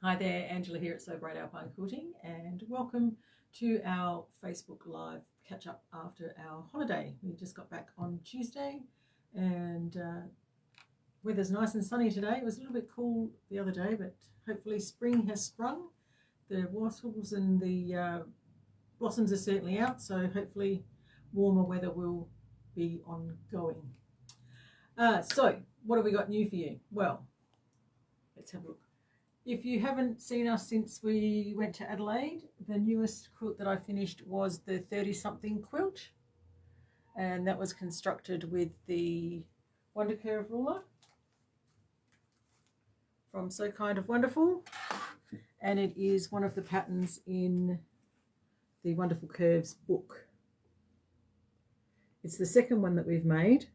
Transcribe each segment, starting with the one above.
Hi there, Angela here at So Great Alpine Quilting, and welcome to our Facebook Live catch up after our holiday. We just got back on Tuesday, and weather's nice and sunny today. It was a little bit cool the other day, but hopefully spring has sprung. The wattles and the blossoms are certainly out, so hopefully warmer weather will be ongoing. So what have we got new for you? Well, let's have a look. If you haven't seen us since we went to Adelaide, the newest quilt that I finished was the 30-something quilt, and that was constructed with the Wonder Curve ruler from So Kind of Wonderful, and it is one of the patterns in the Wonderful Curves book. It's the second one that we've made.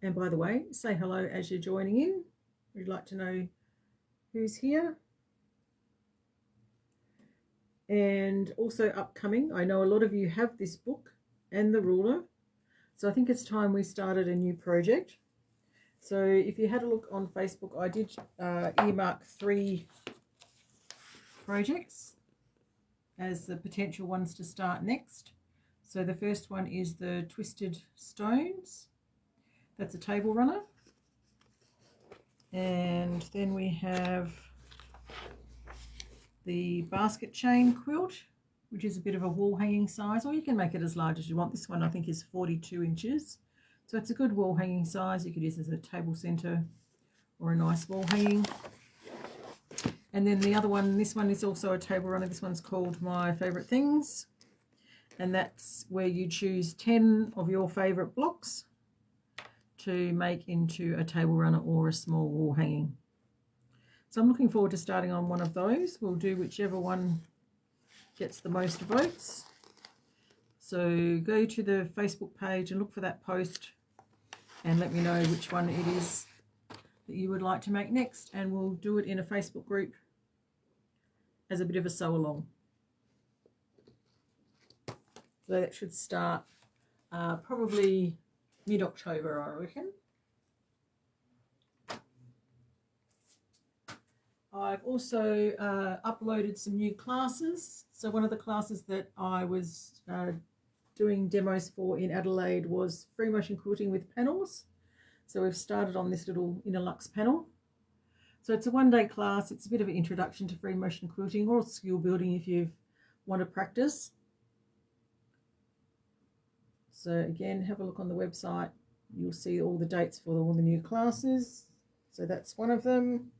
And by the way, say hello as you're joining in. We'd like to know who's here. And also upcoming, I know a lot of you have this book and the ruler, so I think it's time we started a new project. So if you had a look on Facebook, I did earmark 3 projects as the potential ones to start next. So the first one is the Twisted Stones. That's a table runner. And then we have the basket chain quilt, which is a bit of a wall hanging size, or you can make it as large as you want. This one I think is 42 inches. So it's a good wall hanging size. You could use it as a table center or a nice wall hanging. And then the other one, this one is also a table runner. This one's called My Favorite Things. And that's where you choose 10 of your favorite blocks to make into a table runner or a small wall hanging. So I'm looking forward to starting on one of those. We'll do whichever one gets the most votes. So go to the Facebook page and look for that post and let me know which one it is that you would like to make next, and we'll do it in a Facebook group as a bit of a sew along. So that should start probably mid-October, I reckon. I've also uploaded some new classes. So one of the classes that I was doing demos for in Adelaide was free motion quilting with panels. So we've started on this little inner luxe panel. So it's a one-day class. It's a bit of an introduction to free motion quilting or skill building if you want to practice. So again, have a look on the website. You'll see all the dates for all the new classes. So that's one of them.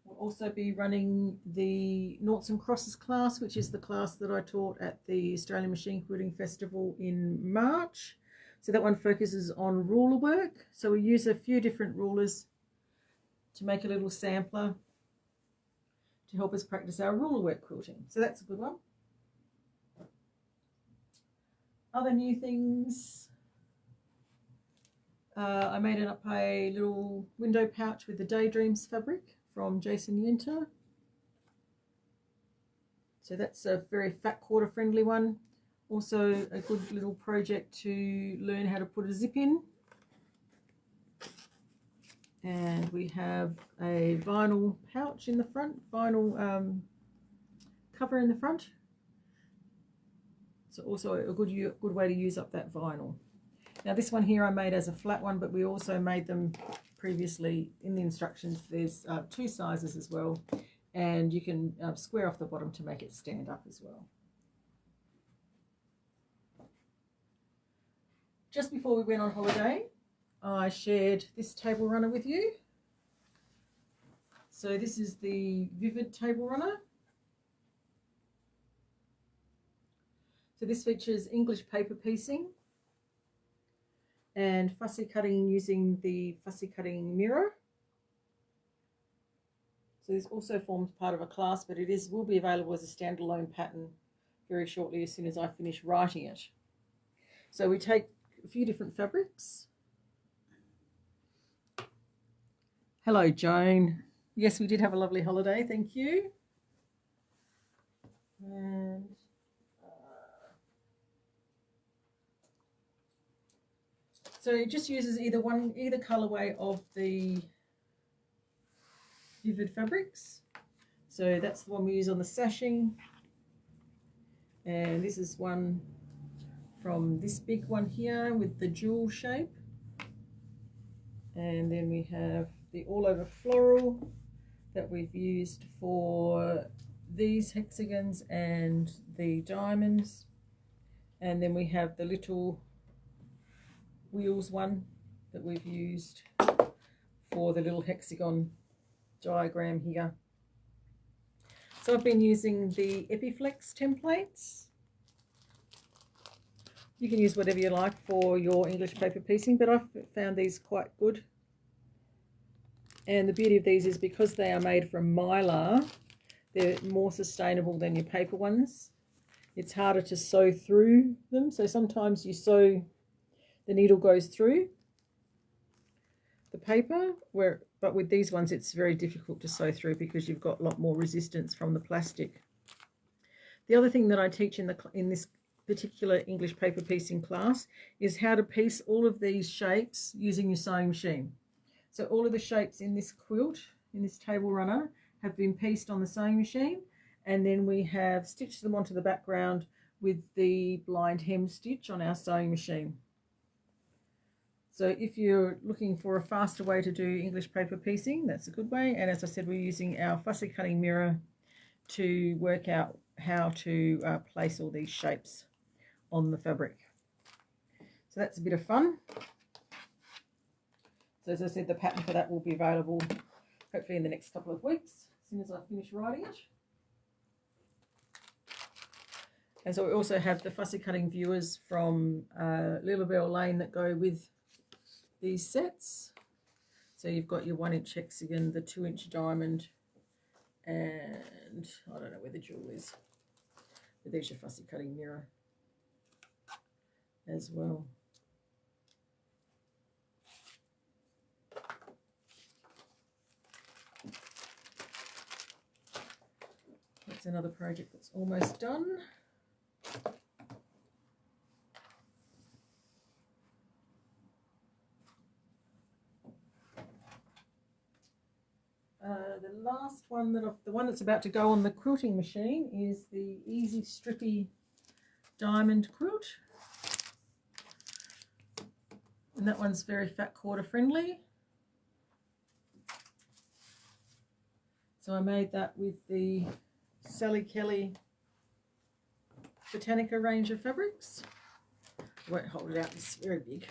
We'll also be running the Noughts and Crosses class, which is the class that I taught at the Australian Machine Quilting Festival in March. So that one focuses on ruler work. So we use a few different rulers to make a little sampler to help us practice our ruler work quilting. So that's a good one. Other new things, I made up a little window pouch with the Daydreams fabric from Jason Yenter. So that's a very fat quarter friendly one. Also a good little project to learn how to put a zip in. And we have a vinyl pouch in the front, vinyl cover in the front. So also a good way to use up that vinyl. Now this one here I made as a flat one, but we also made them previously in the instructions. There's 2 sizes as well, and you can square off the bottom to make it stand up as well. Just before we went on holiday, I shared this table runner with you. So this is the Vivid table runner. So this features English paper piecing and fussy cutting using the fussy cutting mirror. So this also forms part of a class, but it will be available as a standalone pattern very shortly as soon as I finish writing it. So we take a few different fabrics. Hello, Joan. Yes, we did have a lovely holiday, thank you. And so it just uses either colorway of the Vivid Fabrics. So that's the one we use on the sashing. And this is one from this big one here with the jewel shape. And then we have the all over floral that we've used for these hexagons and the diamonds. And then we have the little wheels one that we've used for the little hexagon diagram here. So I've been using the Epiflex templates. You can use whatever you like for your English paper piecing, but I've found these quite good. And the beauty of these is because they are made from mylar, they're more sustainable than your paper ones. It's harder to sew through them, so sometimes you sew, the needle goes through the paper, but with these ones it's very difficult to sew through because you've got a lot more resistance from the plastic. The other thing that I teach in this particular English paper piecing class is how to piece all of these shapes using your sewing machine. So all of the shapes in this quilt, in this table runner, have been pieced on the sewing machine, and then we have stitched them onto the background with the blind hem stitch on our sewing machine. So if you're looking for a faster way to do English paper piecing, that's a good way. And as I said, we're using our fussy cutting mirror to work out how to place all these shapes on the fabric. So that's a bit of fun. So as I said, the pattern for that will be available hopefully in the next couple of weeks, as soon as I finish writing it. And so we also have the fussy cutting viewers from Lilabelle Lane that go with these sets. So you've got your 1-inch hexagon, the 2-inch diamond, and I don't know where the jewel is, but there's your fussy cutting mirror as well. That's another project that's almost done. The last one the one that's about to go on the quilting machine is the Easy Strippy Diamond Quilt. And that one's very fat quarter friendly. So I made that with the Sally Kelly Botanica range of fabrics. I won't hold it out, it's very big.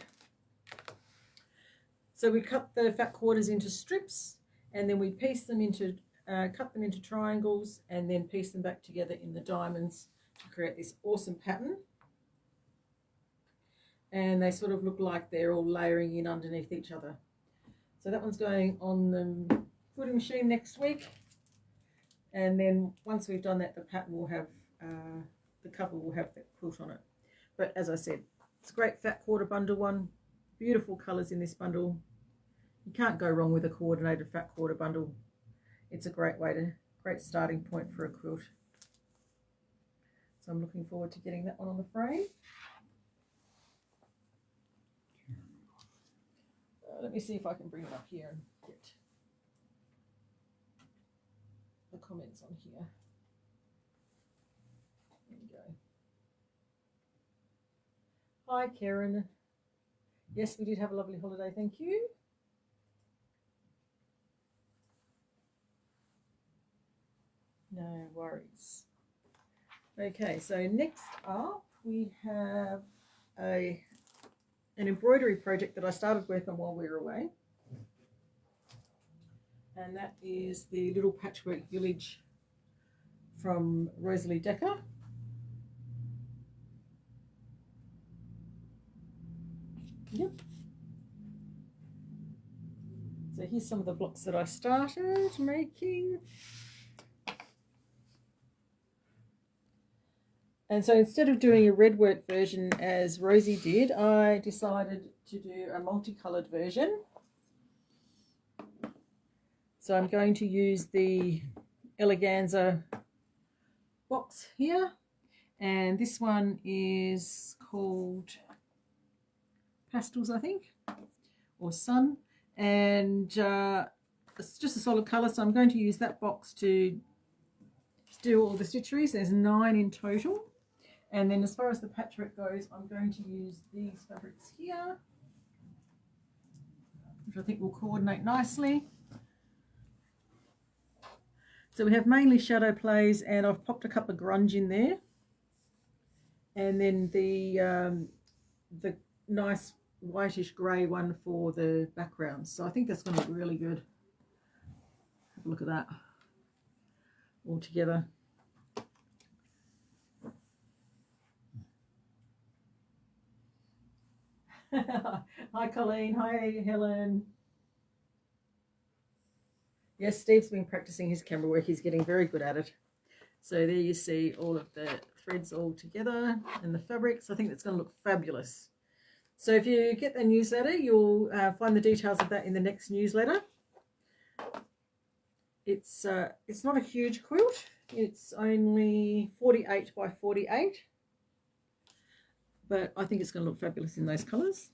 So we cut the fat quarters into strips, and then we piece them into, cut them into triangles, and then piece them back together in the diamonds to create this awesome pattern. And they sort of look like they're all layering in underneath each other. So that one's going on the quilting machine next week. And then once we've done that, the pattern will have, the cover will have that quilt on it. But as I said, it's a great fat quarter bundle one. Beautiful colours in this bundle. You can't go wrong with a coordinated fat quarter bundle. It's a great great starting point for a quilt. So I'm looking forward to getting that one on the frame. Let me see if I can bring it up here and get the comments on here. There we go. Hi Karen. Yes, we did have a lovely holiday, thank you. No worries. Okay, so next up we have an embroidery project that I started work on while we were away. And that is the Little Patchwork Village from Rosalie Decker. Yep. So here's some of the blocks that I started making. And so instead of doing a red work version as Rosie did, I decided to do a multicoloured version. So I'm going to use the Eleganza box here, and this one is called Pastels, I think, or Sun, and it's just a solid colour, so I'm going to use that box to do all the stitcheries. There's 9 in total. And then as far as the patchwork goes, I'm going to use these fabrics here, which I think will coordinate nicely. So we have mainly shadow plays, and I've popped a couple of grunge in there. And then the nice whitish grey one for the background. So I think that's going to look really good. Have a look at that all together. Hi Colleen, hi Helen. Yes, Steve's been practicing his camera work. He's getting very good at it. So there you see all of the threads all together and the fabrics. I think it's going to look fabulous. So if you get the newsletter, you'll find the details of that in the next newsletter. It's not a huge quilt. It's only 48 by 48. But I think it's going to look fabulous in those colours.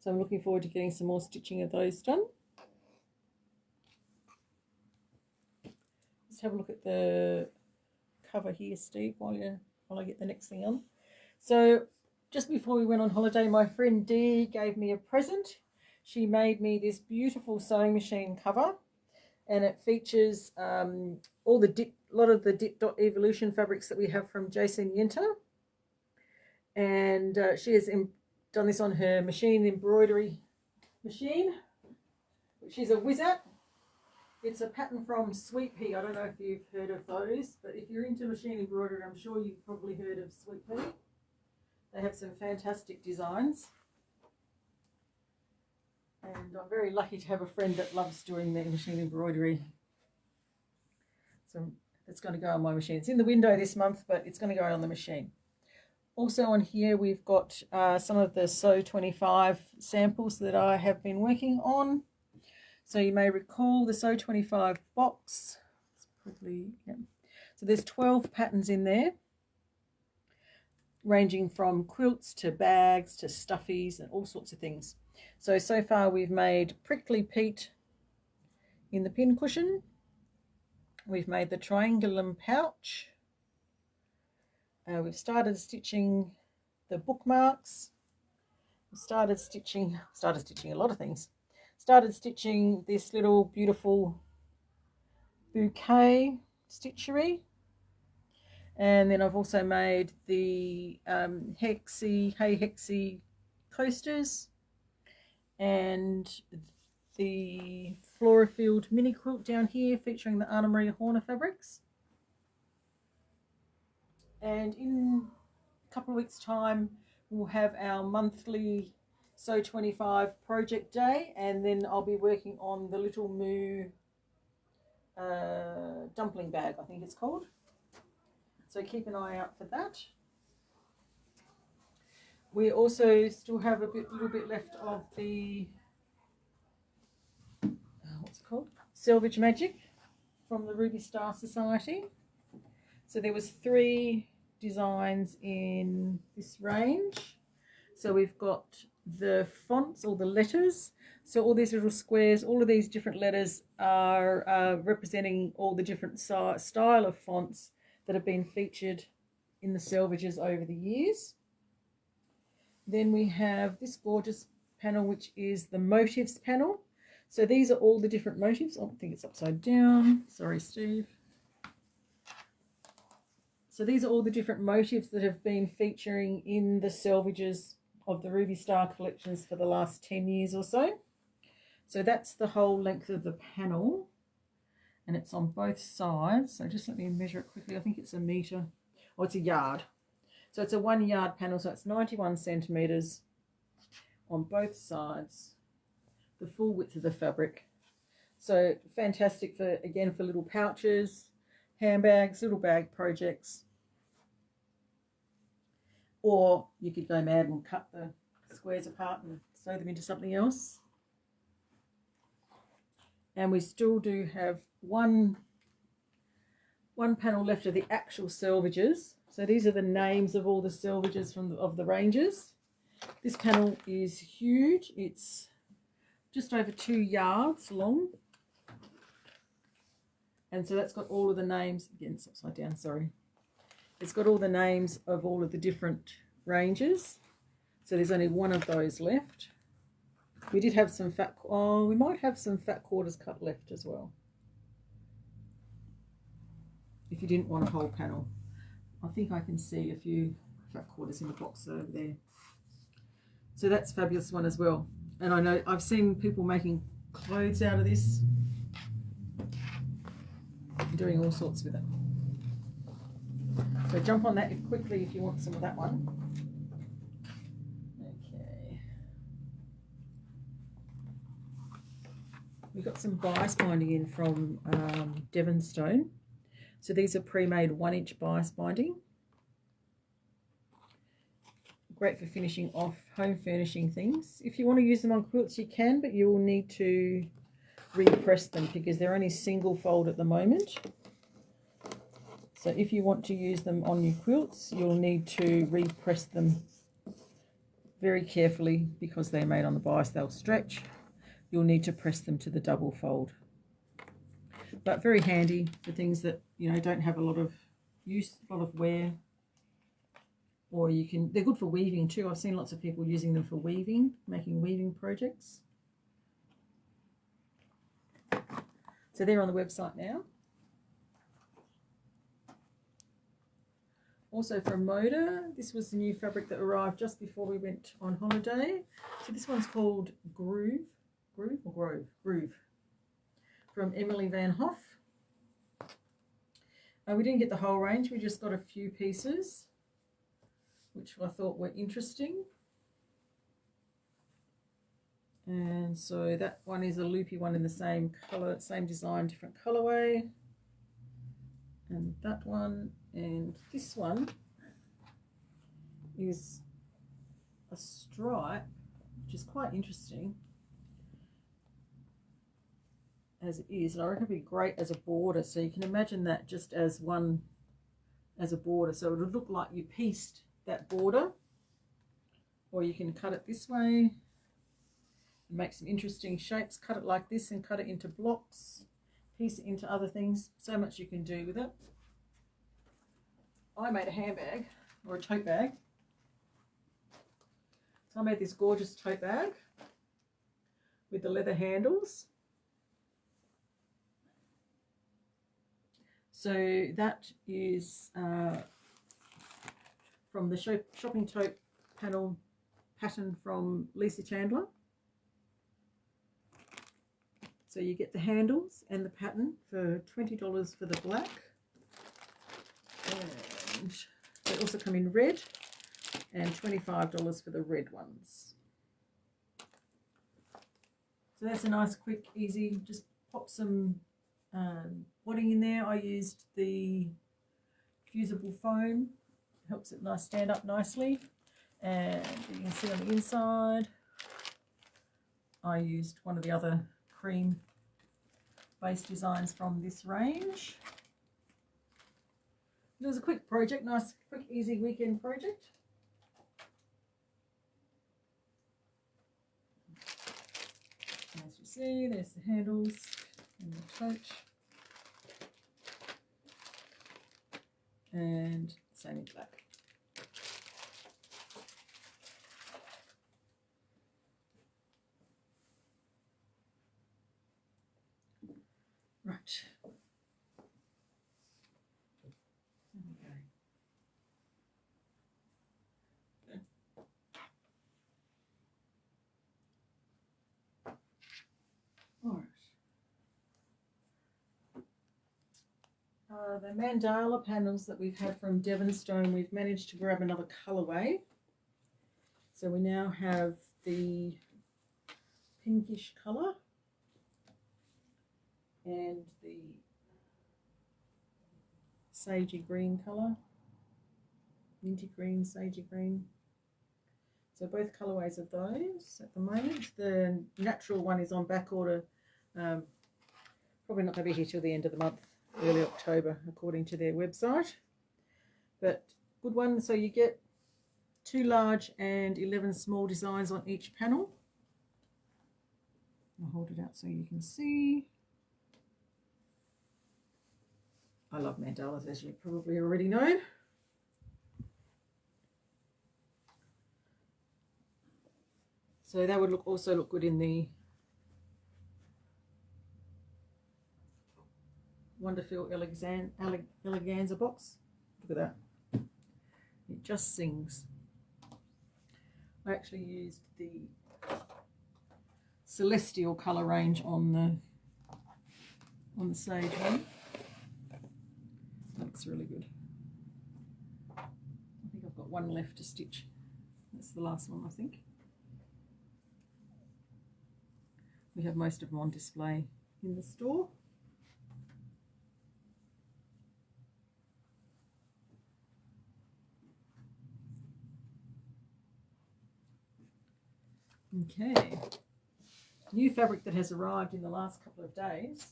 So I'm looking forward to getting some more stitching of those done. Let's have a look at the cover here, Steve, while I get the next thing on. So just before we went on holiday, my friend Dee gave me a present. She made me this beautiful sewing machine cover, and it features a lot of the Dip Dot Evolution fabrics that we have from Jason Yenter. And she has done this on her machine embroidery machine, which she's a whiz at. It's a pattern from Sweet Pea. I don't know if you've heard of those, but if you're into machine embroidery, I'm sure you've probably heard of Sweet Pea. They have some fantastic designs. And I'm very lucky to have a friend that loves doing their machine embroidery. So it's going to go on my machine. It's in the window this month, but it's going to go on the machine. Also on here we've got some of the Sew 25 samples that I have been working on. So you may recall the Sew 25 box. So there's 12 patterns in there, ranging from quilts to bags to stuffies and all sorts of things. So far we've made Prickly Pete in the pin cushion. We've made the triangulum pouch. We've started stitching the bookmarks. We've started stitching a lot of things. Started stitching this little beautiful bouquet stitchery. And then I've also made the Hey Hexy coasters and the Florafield mini quilt down here featuring the Anna Maria Horner fabrics. And in a couple of weeks' time, we'll have our monthly Sew 25 project day, and then I'll be working on the Little Moo dumpling bag, I think it's called. So keep an eye out for that. We also still have a little bit left of the what's it called? Selvage Magic from the Ruby Star Society. So there was 3 designs in this range. So we've got the fonts or the letters. So all these little squares, all of these different letters are representing all the different style of fonts that have been featured in the selvages over the years. Then we have this gorgeous panel, which is the motifs panel. So these are all the different motifs. Oh, I think it's upside down. Sorry, Steve. So these are all the different motifs that have been featuring in the selvages of the Ruby Star collections for the last 10 years or so. So that's the whole length of the panel, and it's on both sides. So just let me measure it quickly. I think it's a metre, or it's a yard. So it's a 1 yard panel, so it's 91 centimetres on both sides, the full width of the fabric. So fantastic for, again, for little pouches, handbags, little bag projects. Or you could go mad and cut the squares apart and sew them into something else. And we still do have one panel left of the actual selvages. So these are the names of all the selvages of the ranges. This panel is huge. It's just over 2 yards long. And so that's got all of the names, again it's upside down, sorry. It's got all the names of all of the different ranges. So there's only one of those left. We did have some fat, oh, we might have some fat quarters cut left as well, if you didn't want a whole panel. I think I can see a few fat quarters in the box over there. So that's a fabulous one as well. And I know I've seen people making clothes out of this, doing all sorts with it. So jump on that quickly if you want some of that one. Okay. We've got some bias binding in from Devonstone. So these are pre-made 1-inch bias binding. Great for finishing off home furnishing things. If you want to use them on quilts, you can, but you will need to repress them because they're only single fold at the moment. So if you want to use them on your quilts, you'll need to repress them very carefully because they're made on the bias. They'll stretch. You'll need to press them to the double fold. But very handy for things that, you know, don't have a lot of use, a lot of wear. Or you can, they're good for weaving too. I've seen lots of people using them for weaving, making weaving projects. So they're on the website now. Also from Moda, this was the new fabric that arrived just before we went on holiday. So this one's called Groove from Emily Van Hoff. We didn't get the whole range, we just got a few pieces, which I thought were interesting. And so that one is a loopy one in the same colour, same design, different colourway. And that one, and this one is a stripe, which is quite interesting as it is. And I reckon it'd be great as a border. So you can imagine that just as one, as a border. So it would look like you pieced that border, or you can cut it this way and make some interesting shapes. Cut it like this and cut it into blocks, piece it into other things. So much you can do with it. I made a handbag or a tote bag. So I made this gorgeous tote bag with the leather handles. So that is from the shopping tote panel pattern from Lisa Chandler. So you get the handles and the pattern for $20 for the black. And they also come in red, and $25 for the red ones. So that's a nice, quick, easy, just pop some wadding in there. I used the fusible foam, helps it nice stand up nicely. And you can see on the inside, I used one of the other cream base designs from this range. It was a quick project, nice, quick, easy weekend project. As you see, there's the handles and the tote. And same in black. Right. The mandala panels that we've had from Devonstone, we've managed to grab another colourway. So we now have the pinkish colour and the sagey green colour, minty green, sagey green. So both colourways of those at the moment. The natural one is on back order, probably not going to be here till the end of the month. Early October according to their website, but good one. So you get 2 large and 11 small designs on each panel. I'll hold it out so you can see. I love mandalas, as you probably already know. So that would also look good in the Wonderfeel Eleganza box. Look at that. It just sings. I actually used the Celestial colour range on the sage one. Looks really good. I think I've got one left to stitch. That's the last one, I think. We have most of them on display in the store. Okay, new fabric that has arrived in the last couple of days.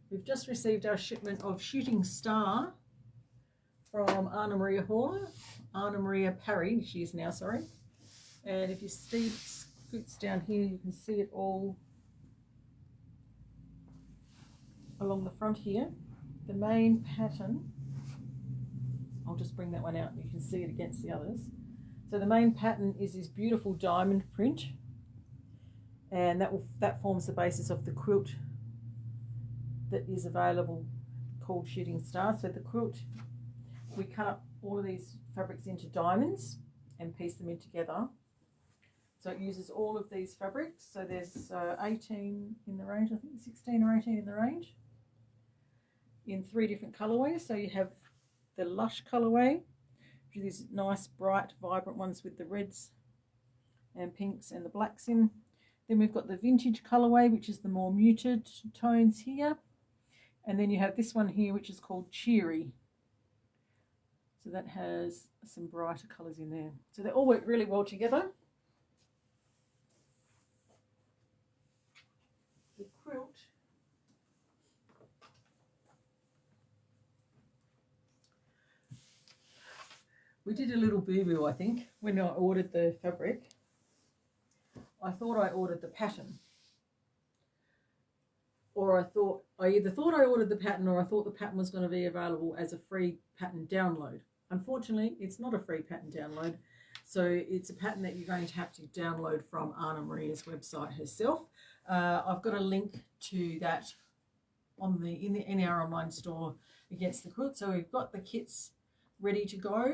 We've just received our shipment of Shooting Star from Anna Maria Parry, she is now, sorry. And if you see scoots down here, you can see it all along the front here. The main pattern, I'll just bring that one out and you can see it against the others. So the main pattern is this beautiful diamond print, and that forms the basis of the quilt that is available called Shooting Star. So the quilt, we cut up all of these fabrics into diamonds and piece them in together. So it uses all of these fabrics. So there's 18 in the range, I think 16 or 18 in the range, in 3 different colourways. So you have the Lush colourway, which is these nice, bright, vibrant ones with the reds and pinks and the blacks in. Then we've got the Vintage colourway, which is the more muted tones here. And then you have this one here, which is called Cheery. So that has some brighter colours in there. So they all work really well together. The quilt we did a little boo-boo, I think, when I ordered the fabric. I thought I ordered the pattern. Or I either thought I ordered the pattern or I thought the pattern was going to be available as a free pattern download. Unfortunately, it's not a free pattern download. So it's a pattern that you're going to have to download from Anna Maria's website herself. I've got a link to that in our online store against the quilt. So we've got the kits ready to go.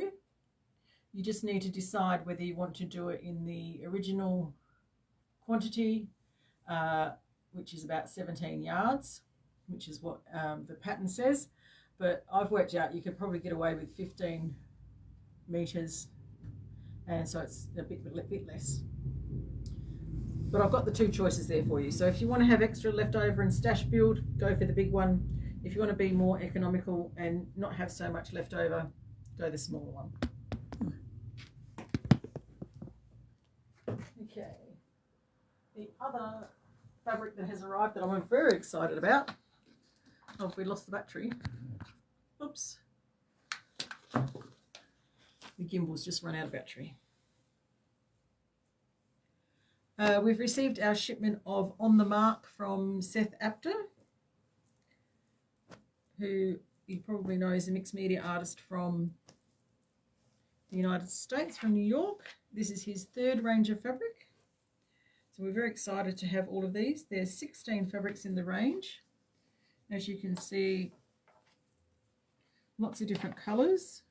You just need to decide whether you want to do it in the original quantity, which is about 17 yards, which is what the pattern says. But I've worked out you could probably get away with 15 metres, and so it's a bit less. But I've got the 2 choices there for you. So if you want to have extra left over and stash build, go for the big one. If you want to be more economical and not have so much left over, go the smaller one. Okay. The other fabric that has arrived that I'm very excited about. Oh, if we lost the battery. Oops. The gimbal's just run out of battery. We've received our shipment of On the Mark from Seth Apter, who you probably know is a mixed media artist from the United States, from New York. This is his 3rd range of fabric. So we're very excited to have all of these. There's 16 fabrics in the range. As you can see, lots of different colours.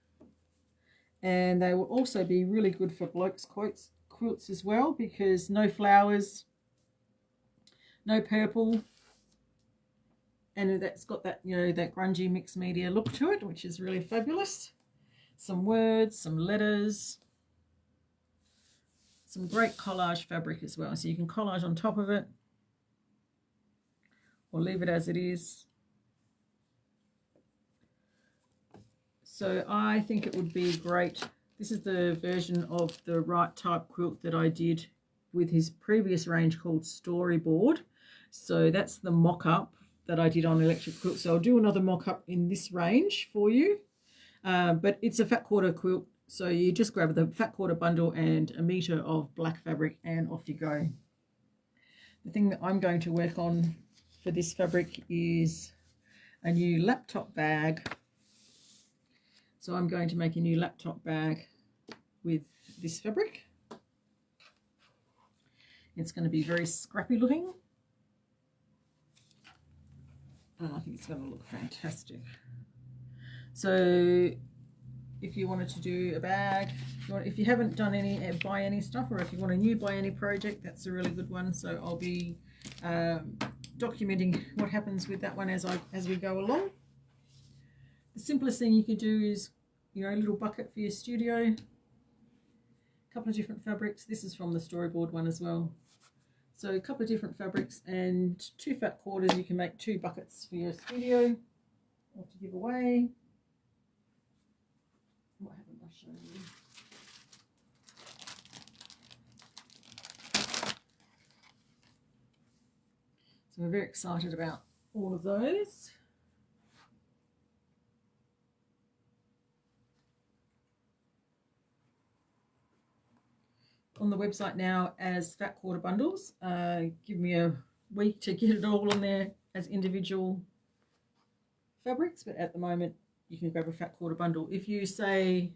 And they will also be really good for blokes' quilts as well, because no flowers, no purple, and that's got that, you know, that grungy mixed media look to it, which is really fabulous. Some words, some letters, some great collage fabric as well. So you can collage on top of it or leave it as it is. So I think it would be great. This is the version of the right type quilt that I did with his previous range called Storyboard. So that's the mock-up that I did on Electric Quilt. So I'll do another mock-up in this range for you. But it's a fat quarter quilt. So you just grab the fat quarter bundle and a metre of black fabric and off you go. The thing that I'm going to work on for this fabric is a new laptop bag. So I'm going to make a new laptop bag with this fabric. It's going to be very scrappy looking. And I think it's going to look fantastic. So if you wanted to do a bag, if you haven't done any buy any stuff, or if you want a new buy any project, that's a really good one. So I'll be documenting what happens with that one as we go along. The simplest thing you could do is, you know, a little bucket for your studio, a couple of different fabrics. This is from the storyboard one as well. So a couple of different fabrics and 2 fat quarters. You can make 2 buckets for your studio or to give away. What haven't I shown you? So we're very excited about all of those. On the website now as fat quarter bundles. Give me a week to get it all on there as individual fabrics, but at the moment you can grab a fat quarter bundle. If you say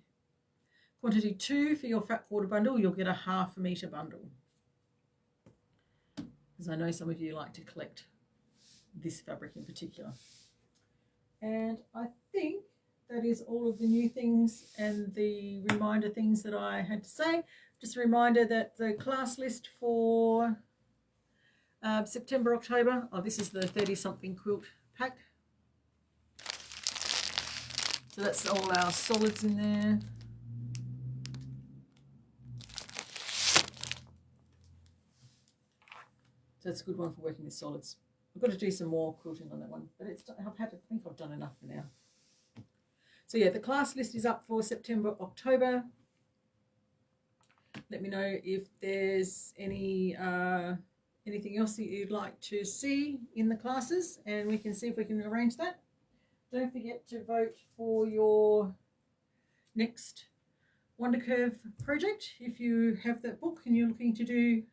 quantity 2 for your fat quarter bundle, you'll get a 1/2 meter bundle, because I know some of you like to collect this fabric in particular. And I think that is all of the new things and the reminder things that I had to say. Just a reminder that the class list for September, October, this is the 30-something quilt pack. So that's all our solids in there. So it's a good one for working with solids. I've got to do some more quilting on that one, but I think I've done enough for now. So yeah, the class list is up for September, October. Let me know if there's any anything else that you'd like to see in the classes, and we can see if we can arrange that. Don't forget to vote for your next Wonder Curve project if you have that book and you're looking to do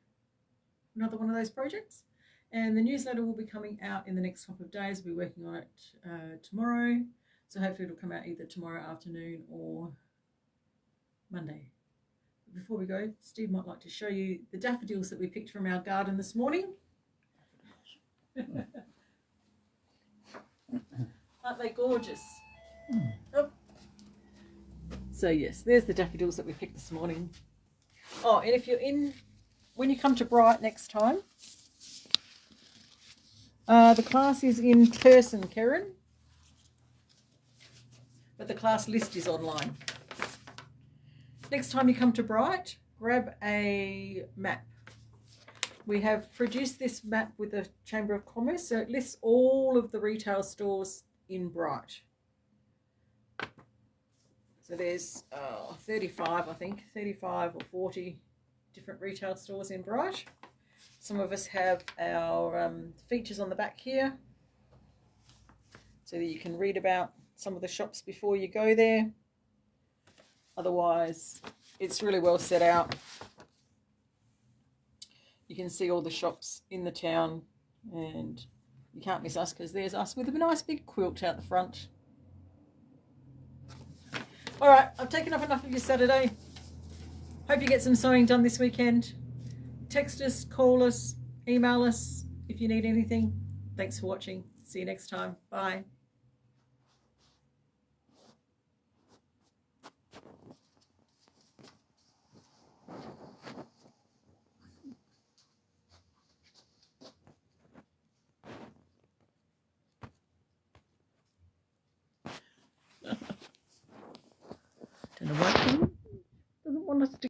another one of those projects. And the newsletter will be coming out in the next couple of days. We'll be working on it tomorrow, so hopefully it'll come out either tomorrow afternoon or Monday. Before we go, Steve might like to show you the daffodils that we picked from our garden this morning. Aren't they gorgeous? Oh. So yes, there's the daffodils that we picked this morning. Oh, and if you're when you come to Bright next time, the class is in person, Karen, but the class list is online. Next time you come to Bright, grab a map. We have produced this map with the Chamber of Commerce, so it lists all of the retail stores in Bright. So there's 35, I think, 35 or 40 different retail stores in Bright. Some of us have our features on the back here, so that you can read about some of the shops before you go there. Otherwise, it's really well set out. You can see all the shops in the town, and you can't miss us because there's us with a nice big quilt out the front. All right, I've taken up enough of your Saturday. Hope you get some sewing done this weekend. Text us, call us, email us if you need anything. Thanks for watching. See you next time. Bye. Don't know why it doesn't want us to